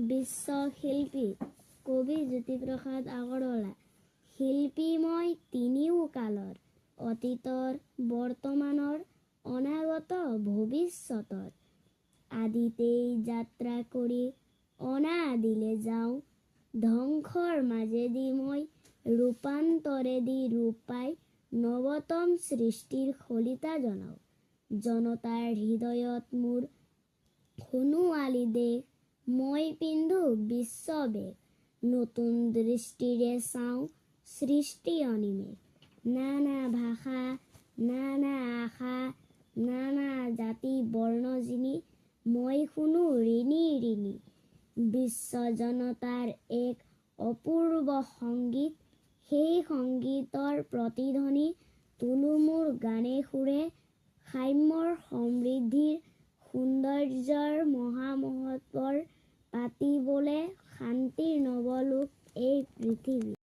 বিশ্বশিল্পী কবি জ্যোতিপ্ৰসাদ আগৰৱালা। শিল্পী মই তিনিও কালৰ, অতীতৰ, বৰ্তমানৰ, অনাগত ভৱিষ্যতৰ। আদিতেই যাত্ৰা কৰি অনাদিলে যাওঁ, ধ্বংসৰ মাজেদি মই ৰূপান্তৰেদি ৰূপ পাই নৱতম সৃষ্টিৰ শলিতা জনাওঁ। জনতাৰ হৃদয়ত মোৰ সোণোৱালী দেশ, মই পিন্ধো বিশ্ববেশ। নতুন দৃষ্টিৰে চাওঁ সৃষ্টি অনিমেষ। নানা ভাষা, নানা আশা, নানা জাতি বৰ্ণ যিনি, মই শুনো ঋণি ঋণি। বিশ্ব জনতাৰ এক অপূৰ্ব সংগীত, সেই সংগীতৰ প্ৰতিধ্বনি তোলো মোৰ গানে সুৰে। সাম্যৰ সমৃদ্ধিৰ সৌন্দৰ্যৰ মহামহোৎসৱ পাতিবলে, শান্তিৰ নৱলোক এই পৃথিৱী।